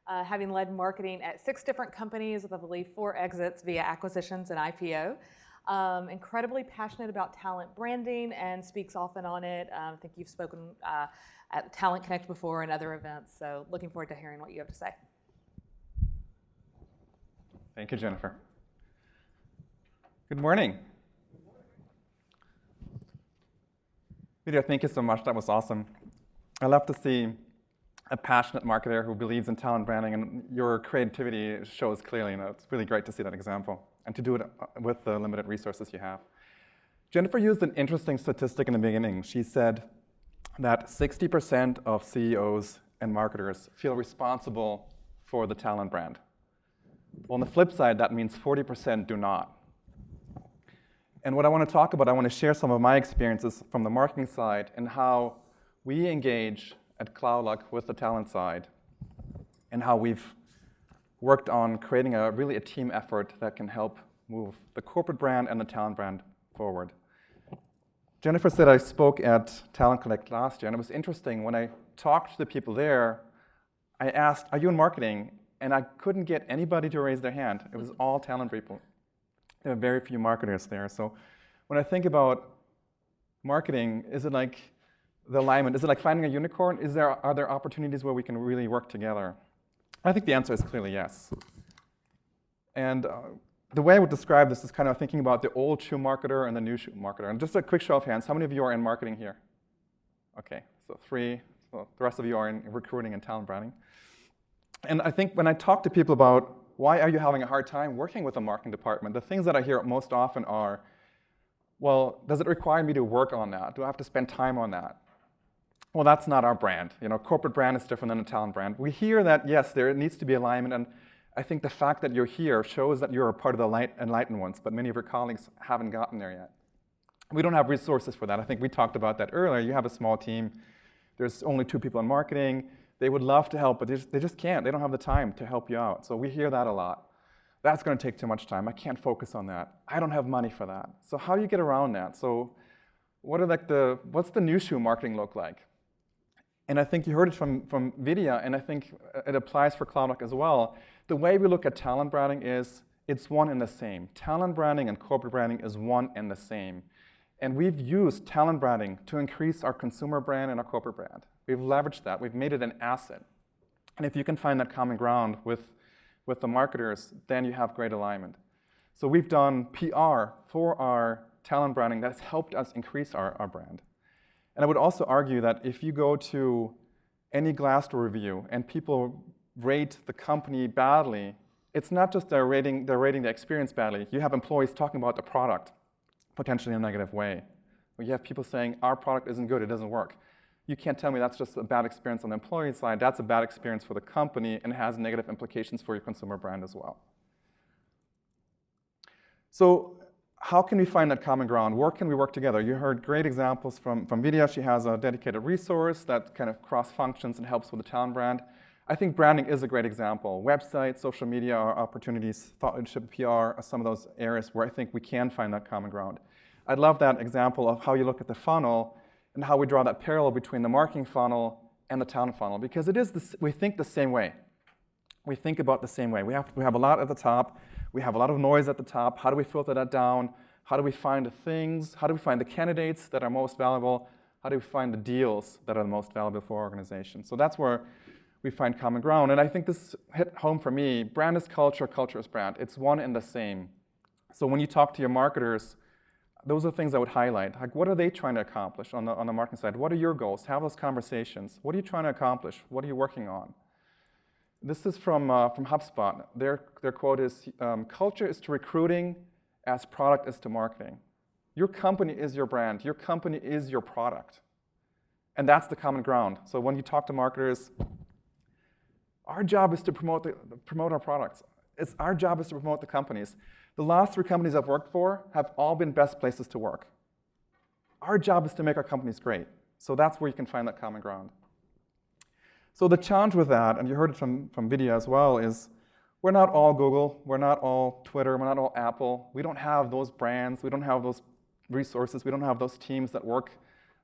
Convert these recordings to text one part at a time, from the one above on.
having led marketing at 6 different companies with, I believe, 4 exits via acquisitions and IPO. Incredibly passionate about talent branding and speaks often on it. I think you've spoken at Talent Connect before and other events, so looking forward to hearing what you have to say. Thank you, Jennifer. Good morning. Vidya, thank you so much. That was awesome. I love to see a passionate marketer who believes in talent branding, and your creativity shows clearly. It's really great to see that example and to do it with the limited resources you have. Jennifer used an interesting statistic in the beginning. She said that 60% of CEOs and marketers feel responsible for the talent brand. Well, on the flip side, that means 40% do not. And what I want to talk about, I want to share some of my experiences from the marketing side and how we engage at Cloudlock with the talent side and how we've worked on creating really a team effort that can help move the corporate brand and the talent brand forward. Jennifer said I spoke at Talent Connect last year, and it was interesting. When I talked to the people there, I asked, are you in marketing? And I couldn't get anybody to raise their hand. It was all talent people. There are very few marketers there. So when I think about marketing, is it like the alignment? Is it like finding a unicorn? Are there opportunities where we can really work together? I think the answer is clearly yes. And the way I would describe this is kind of thinking about the old shoe marketer and the new shoe marketer. And just a quick show of hands, how many of you are in marketing here? Okay, so 3. So the rest of you are in recruiting and talent branding. And I think when I talk to people about why are you having a hard time working with a marketing department, the things that I hear most often are, well, does it require me to work on that? Do I have to spend time on that? Well, that's not our brand. Corporate brand is different than a talent brand. We hear that, yes, there needs to be alignment, and I think the fact that you're here shows that you're a part of the enlightened ones, but many of your colleagues haven't gotten there yet. We don't have resources for that. I think we talked about that earlier. You have a small team. There's only 2 people in marketing. They would love to help, but they just can't. They don't have the time to help you out. So we hear that a lot. That's going to take too much time. I can't focus on that. I don't have money for that. So how do you get around that? So what's the new shoe marketing look like? And I think you heard it from Vidya, and I think it applies for Cloudlock as well. The way we look at talent branding is it's one and the same. Talent branding and corporate branding is one and the same. And we've used talent branding to increase our consumer brand and our corporate brand. We've leveraged that. We've made it an asset. And if you can find that common ground with the marketers, then you have great alignment. So we've done PR for our talent branding that's helped us increase our brand. And I would also argue that if you go to any Glassdoor review and people rate the company badly, it's not just they're rating the experience badly. You have employees talking about the product, potentially in a negative way. Or you have people saying, our product isn't good, it doesn't work. You can't tell me that's just a bad experience on the employee side. That's a bad experience for the company, and it has negative implications for your consumer brand as well. So how can we find that common ground? Where can we work together? You heard great examples from Vidya. She has a dedicated resource that kind of cross-functions and helps with the talent brand. I think branding is a great example. Websites, social media are opportunities. Thought leadership, PR are some of those areas where I think we can find that common ground. I love that example of how you look at the funnel and how we draw that parallel between the marketing funnel and the talent funnel, because we think the same way. We think about the same way. We have a lot at the top. We have a lot of noise at the top. How do we filter that down? How do we find the things? How do we find the candidates that are most valuable? How do we find the deals that are the most valuable for our organization? So that's where we find common ground. And I think this hit home for me. Brand is culture, culture is brand. It's one and the same. So when you talk to your marketers, those are things I would highlight. Like, what are they trying to accomplish on the marketing side? What are your goals? Have those conversations. What are you trying to accomplish? What are you working on? This is from HubSpot. Their quote is, culture is to recruiting as product is to marketing. Your company is your brand. Your company is your product. And that's the common ground. So when you talk to marketers, our job is to promote our products. Our job is to promote the companies. The last 3 companies I've worked for have all been best places to work. Our job is to make our companies great. So that's where you can find that common ground. So the challenge with that, and you heard it from Vidya as well, is we're not all Google, we're not all Twitter, we're not all Apple. We don't have those brands, we don't have those resources, we don't have those teams that work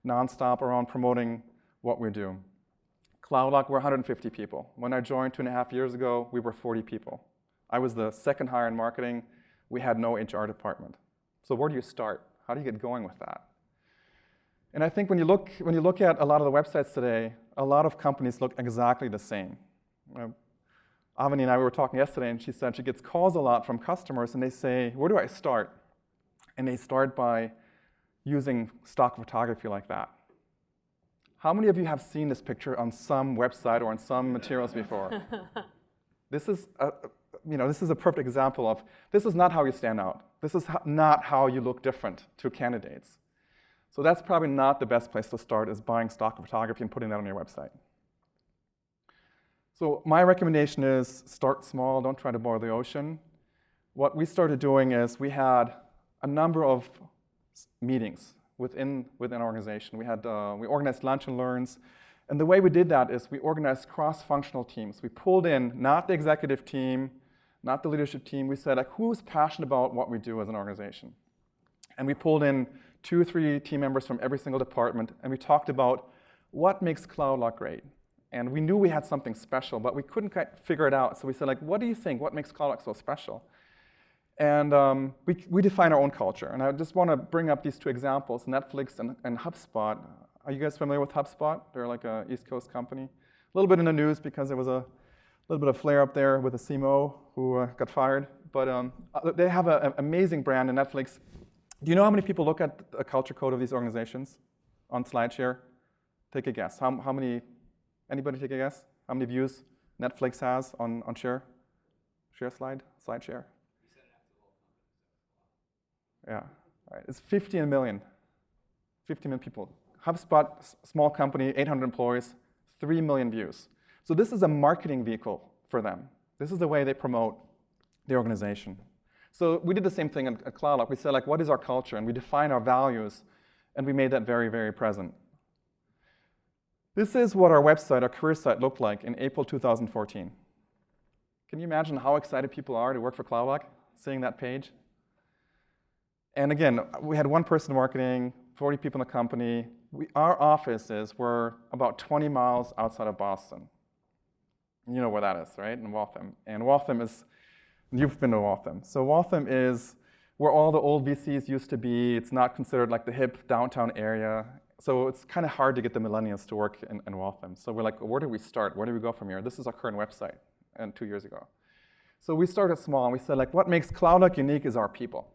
nonstop around promoting what we do. Cloudlock, we're 150 people. When I joined 2.5 years ago, we were 40 people. I was the second hire in marketing. We had no HR department. So where do you start? How do you get going with that? And I think when you look at a lot of the websites today, a lot of companies look exactly the same. Avani and I were talking yesterday, and she said she gets calls a lot from customers, and they say, where do I start? And they start by using stock photography like that. How many of you have seen this picture on some website or on some materials before? This is a perfect example of, this is not how you stand out. This is not how you look different to candidates. So that's probably not the best place to start, is buying stock photography and putting that on your website. So my recommendation is start small, don't try to boil the ocean. What we started doing is we had a number of meetings within our organization. We organized lunch and learns, and the way we did that is we organized cross-functional teams. We pulled in not the executive team, not the leadership team. We said, like, who's passionate about what we do as an organization? And we pulled in 2 or 3 team members from every single department, and we talked about what makes Cloudlock great. And we knew we had something special, but we couldn't quite figure it out. So we said, like, what do you think? What makes Cloudlock so special? And we define our own culture. And I just want to bring up these 2 examples, Netflix and HubSpot. Are you guys familiar with HubSpot? They're like an East Coast company. A little bit in the news because there was a little bit of flare up there with a CMO who got fired. But they have an amazing brand in Netflix. Do you know how many people look at the culture code of these organizations on SlideShare? Take a guess. How many? Anybody take a guess? How many views Netflix has on SlideShare? Yeah, all right. It's 15 million. 15 million people. HubSpot, small company, 800 employees, 3 million views. So this is a marketing vehicle for them. This is the way they promote the organization. So we did the same thing at Cloudlock. We said, like, what is our culture? And we defined our values, and we made that very, very present. This is what our website, our career site, looked like in April 2014. Can you imagine how excited people are to work for Cloudlock, seeing that page? And again, we had 1 person in marketing, 40 people in the company. Our offices were about 20 miles outside of Boston. You know where that is, right? In Waltham. And Waltham is, you've been to Waltham. So Waltham is where all the old VCs used to be. It's not considered like the hip downtown area. So it's kind of hard to get the millennials to work in Waltham. So we're like, where do we start? Where do we go from here? This is our current website, and 2 years ago. So we started small, and we said, like, what makes Cloudlock unique is our people.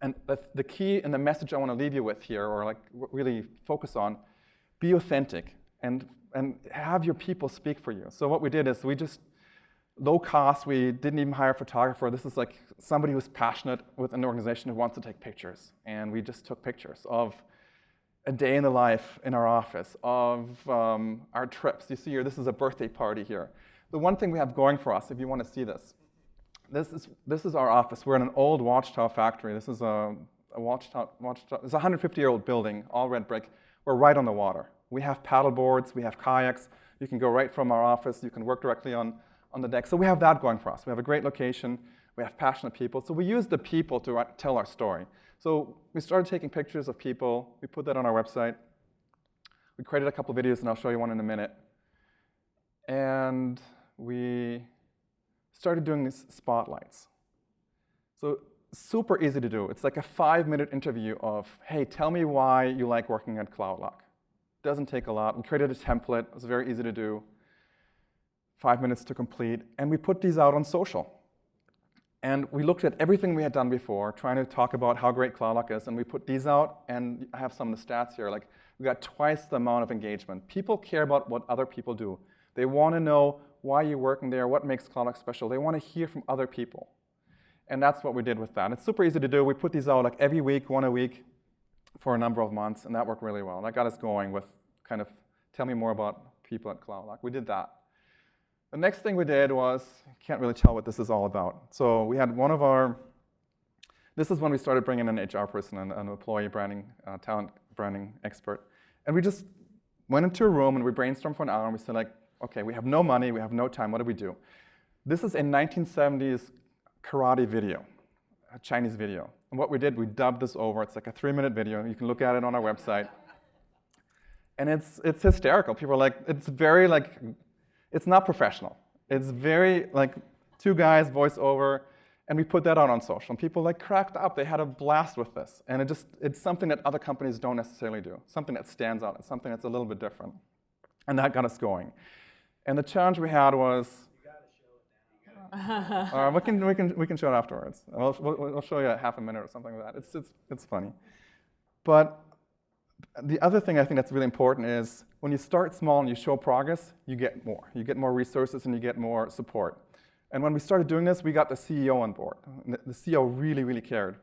And the key and the message I want to leave you with here, or like really focus on, be authentic and have your people speak for you. So what we did is we just, low cost, we didn't even hire a photographer. This is like somebody who's passionate with an organization who wants to take pictures. And we just took pictures of a day in the life in our office, of our trips. You see here, this is a birthday party here. The one thing we have going for us, if you want to see this, this is our office. We're in an old watchtower factory. This is a watchtower. It's a 150-year-old building, all red brick. We're right on the water. We have paddle boards. We have kayaks. You can go right from our office. You can work directly on the deck. So we have that going for us. We have a great location. We have passionate people. So we use the people to tell our story. So we started taking pictures of people. We put that on our website. We created a couple videos, and I'll show you one in a minute. And we started doing these spotlights. So super easy to do. It's like a 5-minute interview of, hey, tell me why you like working at Cloudlock. Doesn't take a lot. We created a template. It was very easy to do. 5 minutes to complete. And we put these out on social. And we looked at everything we had done before, trying to talk about how great Cloudlock is. And we put these out, and I have some of the stats here. Like, we got twice the amount of engagement. People care about what other people do. They want to know why you're working there, what makes Cloudlock special. They want to hear from other people. And that's what we did with that. And it's super easy to do. We put these out like every week, 1 a week, for a number of months, and that worked really well. That got us going with kind of, tell me more about people at Cloudlock. We did that. The next thing we did was, can't really tell what this is all about. So we had one of our, this is when we started bringing in an HR person and an employee branding, talent branding expert. And we just went into a room and we brainstormed for an hour and we said, like, okay, we have no money, we have no time, what do we do? This is a 1970s karate video, a Chinese video. And what we did, we dubbed this over. It's like a 3-minute video. You can look at it on our website. And it's hysterical. People are like, it's very like, it's not professional. It's very like 2 guys, voice over, and we put that out on social. And people like cracked up. They had a blast with this. And it's something that other companies don't necessarily do. Something that stands out. It's something that's a little bit different. And that got us going. And the challenge we had was, we can show it afterwards. We'll show you a half a minute or something like that. It's funny. But the other thing I think that's really important is when you start small and you show progress, you get more. You get more resources and you get more support. And when we started doing this, we got the CEO on board. The CEO really, really cared.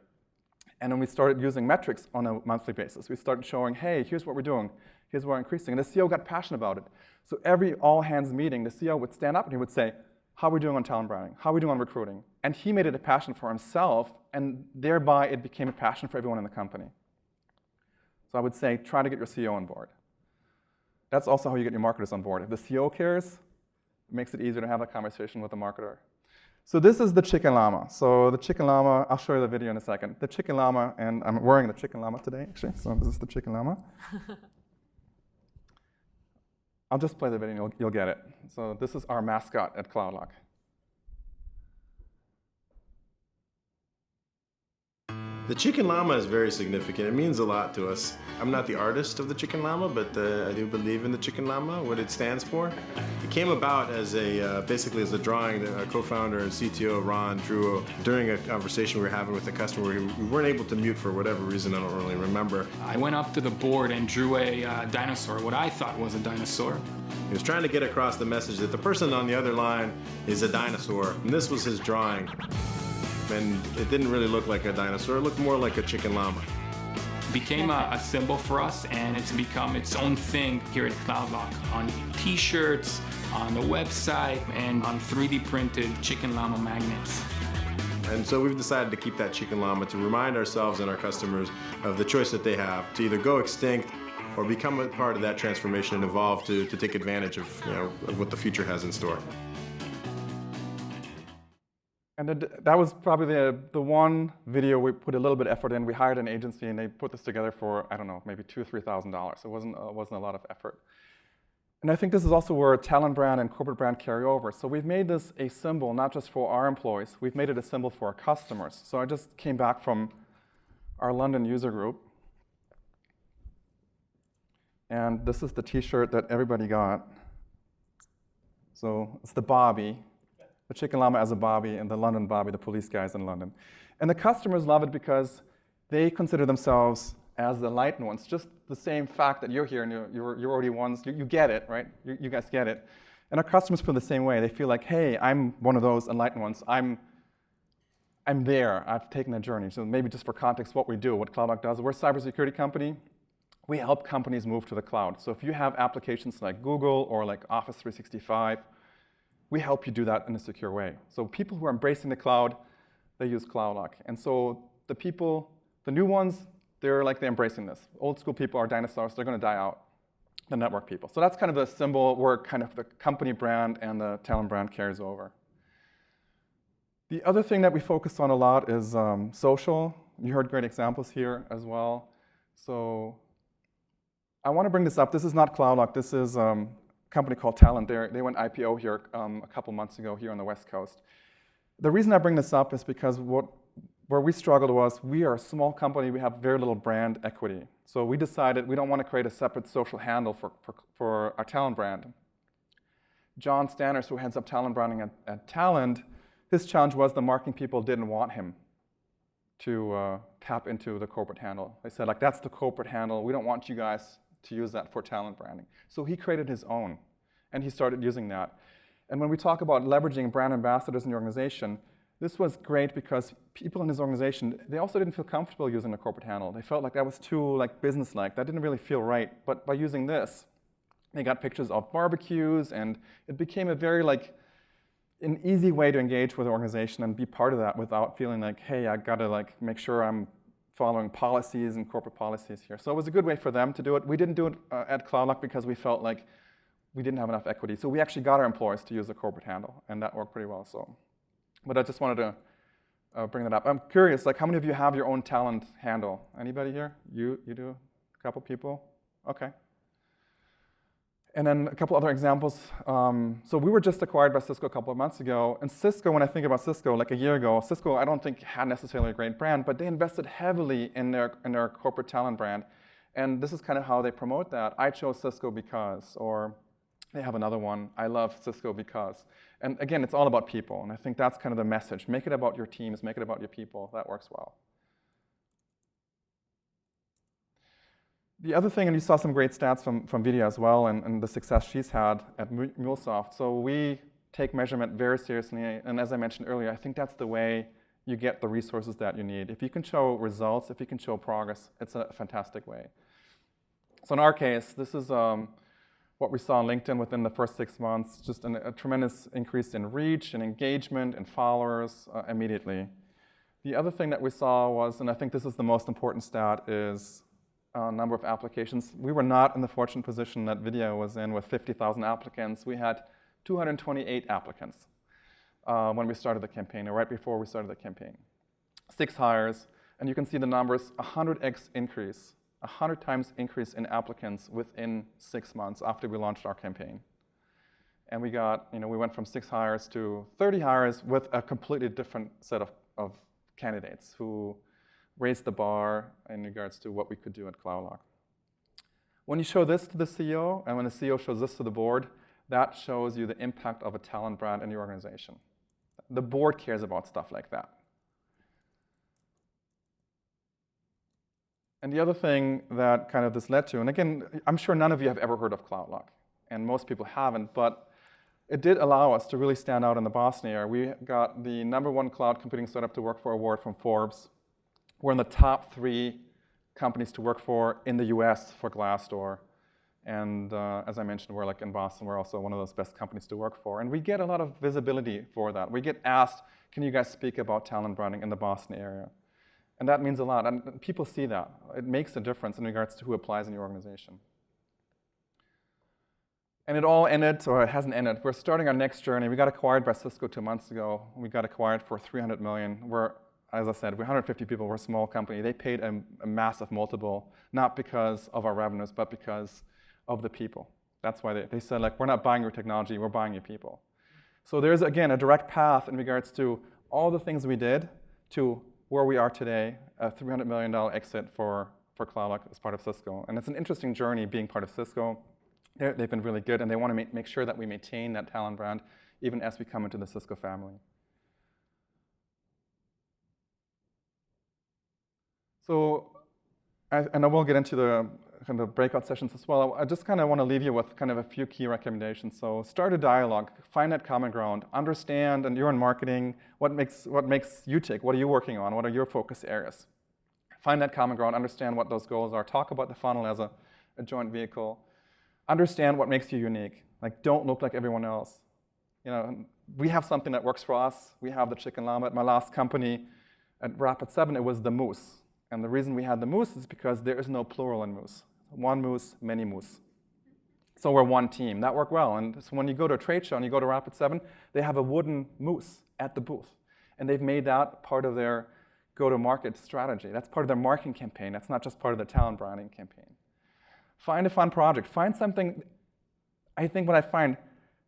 And then we started using metrics on a monthly basis. We started showing, hey, here's what we're doing. Here's what we're increasing. And the CEO got passionate about it. So every all-hands meeting, the CEO would stand up and he would say, how are we doing on talent branding? How are we doing on recruiting? And he made it a passion for himself, and thereby it became a passion for everyone in the company. So I would say, try to get your CEO on board. That's also how you get your marketers on board. If the CEO cares, it makes it easier to have that conversation with the marketer. So this is the chicken llama. So the chicken llama, I'll show you the video in a second. The chicken llama, and I'm wearing the chicken llama today, actually. So this is the chicken llama. I'll just play the video and you'll get it. So this is our mascot at Cloudlock. The chicken llama is very significant. It means a lot to us. I'm not the artist of the chicken llama, but I do believe in the chicken llama, what it stands for. It came about as basically as a drawing that our co-founder and CTO, Ron, drew during a conversation we were having with a customer. We weren't able to mute for whatever reason, I don't really remember. I went up to the board and drew a dinosaur, what I thought was a dinosaur. He was trying to get across the message that the person on the other line is a dinosaur, and this was his drawing. And it didn't really look like a dinosaur, it looked more like a chicken llama. It became a symbol for us, and it's become its own thing here at Cloudlock, on t-shirts, on the website, and on 3D printed chicken llama magnets. And so we've decided to keep that chicken llama to remind ourselves and our customers of the choice that they have to either go extinct or become a part of that transformation and evolve to take advantage of, of what the future has in store. And that was probably the one video we put a little bit of effort in. We hired an agency and they put this together for, I don't know, maybe $2,000 or $3,000. It wasn't a lot of effort. And I think this is also where talent brand and corporate brand carry over. So we've made this a symbol, not just for our employees, we've made it a symbol for our customers. So I just came back from our London user group. And this is the t-shirt that everybody got. So it's the Bobby. The chicken llama as a Bobby, and the London Bobby, the police guys in London. And the customers love it because they consider themselves as the enlightened ones. Just the same fact that you're here and you're already ones, you get it, right? You guys get it. And our customers feel the same way. They feel like, hey, I'm one of those enlightened ones. I'm there. I've taken the journey. So maybe just for context, what we do, what Cloudlock does, we're a cybersecurity company. We help companies move to the cloud. So if you have applications like Google or like Office 365, we help you do that in a secure way. So people who are embracing the cloud, they use Cloudlock. And so the people, the new ones, they're embracing this. Old school people are dinosaurs, they're going to die out, the network people. So that's kind of the symbol where kind of the company brand and the talent brand carries over. The other thing that we focus on a lot is social. You heard great examples here as well. So I want to bring this up. This is not Cloudlock, this is company called Talent. They went IPO here a couple months ago here on the West Coast. The reason I bring this up is because where we struggled was we are a small company, we have very little brand equity. So we decided we don't want to create a separate social handle for our talent brand. John Stanners, who heads up talent branding at Talent, his challenge was the marketing people didn't want him to tap into the corporate handle. They said, that's the corporate handle, we don't want you guys to use that for talent branding. So he created his own, and he started using that. And when we talk about leveraging brand ambassadors in the organization, this was great because people in his organization, they also didn't feel comfortable using the corporate handle. They felt like that was too business-like. That didn't really feel right. But by using this, they got pictures of barbecues, and it became a very an easy way to engage with the organization and be part of that without feeling like, hey, I gotta make sure I'm following policies and corporate policies here. So it was a good way for them to do it. We didn't do it at Cloudlock because we felt like we didn't have enough equity. So we actually got our employees to use the corporate handle, and that worked pretty well. So, but I just wanted to bring that up. I'm curious, how many of you have your own talent handle? Anybody here? You do? A couple people? Okay. And then a couple other examples. So we were just acquired by Cisco a couple of months ago. And Cisco, when I think about Cisco, like a year ago, Cisco I don't think had necessarily a great brand, but they invested heavily in their corporate talent brand. And this is kind of how they promote that. I chose Cisco because, or they have another one, I love Cisco because. And again, it's all about people. And I think that's kind of the message. Make it about your teams, make it about your people. That works well. The other thing, and you saw some great stats from Vidya as well, and the success she's had at MuleSoft. So we take measurement very seriously, and as I mentioned earlier, I think that's the way you get the resources that you need. If you can show results, if you can show progress, it's a fantastic way. So in our case, this is what we saw on LinkedIn within the first 6 months, just a tremendous increase in reach and engagement and followers immediately. The other thing that we saw was, and I think this is the most important stat, is number of applications. We were not in the fortunate position that Vidya was in with 50,000 applicants. We had 228 applicants when we started the campaign, or right before we started the campaign. 6 hires, and you can see the numbers, 100x increase, 100 times increase in applicants within 6 months after we launched our campaign. And we got, we went from 6 hires to 30 hires with a completely different set of candidates who raised the bar in regards to what we could do at Cloudlock. When you show this to the CEO, and when the CEO shows this to the board, that shows you the impact of a talent brand in your organization. The board cares about stuff like that. And the other thing that kind of this led to, and again, I'm sure none of you have ever heard of Cloudlock, and most people haven't, but it did allow us to really stand out in the Boston area. We got the #1 cloud computing startup to work for award from Forbes. We're in the top 3 companies to work for in the US for Glassdoor. And as I mentioned, we're like in Boston, we're also one of those best companies to work for. And we get a lot of visibility for that. We get asked, can you guys speak about talent branding in the Boston area? And that means a lot. And people see that. It makes a difference in regards to who applies in your organization. And it all ended, or it hasn't ended. We're starting our next journey. We got acquired by Cisco 2 months ago. We got acquired for $300 million. As I said, we're 150 people, we're a small company. They paid a massive multiple, not because of our revenues, but because of the people. That's why they said, like, we're not buying your technology, we're buying your people. So there's, again, a direct path in regards to all the things we did to where we are today, a $300 million exit for Cloudlock as part of Cisco. And it's an interesting journey being part of Cisco. They've been really good, and they want to make sure that we maintain that talent brand even as we come into the Cisco family. So, and I will get into the kind of breakout sessions as well. I just kind of want to leave you with kind of a few key recommendations. So start a dialogue, find that common ground, understand, and you're in marketing, what makes you tick? What are you working on? What are your focus areas? Find that common ground, understand what those goals are, talk about the funnel as a joint vehicle. Understand what makes you unique. Like, don't look like everyone else. We have something that works for us. We have the chicken llama. At my last company, at Rapid7, it was the moose. And the reason we had the moose is because there is no plural in moose. One moose, many moose. So we're one team. That worked well. And so when you go to a trade show and you go to Rapid7, they have a wooden moose at the booth. And they've made that part of their go-to-market strategy. That's part of their marketing campaign. That's not just part of the talent branding campaign. Find a fun project. Find something. I think what I find,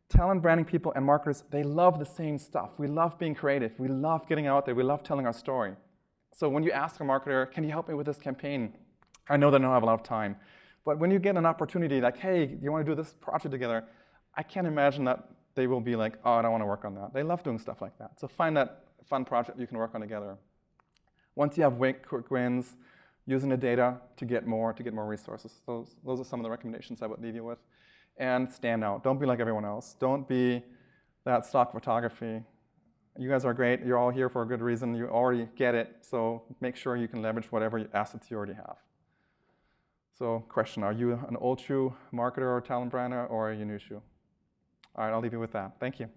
talent branding people and marketers, they love the same stuff. We love being creative. We love getting out there. We love telling our story. So when you ask a marketer, can you help me with this campaign? I know they don't have a lot of time. But when you get an opportunity like, hey, do you want to do this project together? I can't imagine that they will be like, oh, I don't want to work on that. They love doing stuff like that. So find that fun project you can work on together. Once you have quick wins, using the data to get more resources. Those are some of the recommendations I would leave you with. And stand out. Don't be like everyone else. Don't be that stock photography. You guys are great. You're all here for a good reason. You already get it. So make sure you can leverage whatever assets you already have. So question, are you an old shoe marketer or talent brander, or are you a new shoe? All right, I'll leave you with that. Thank you.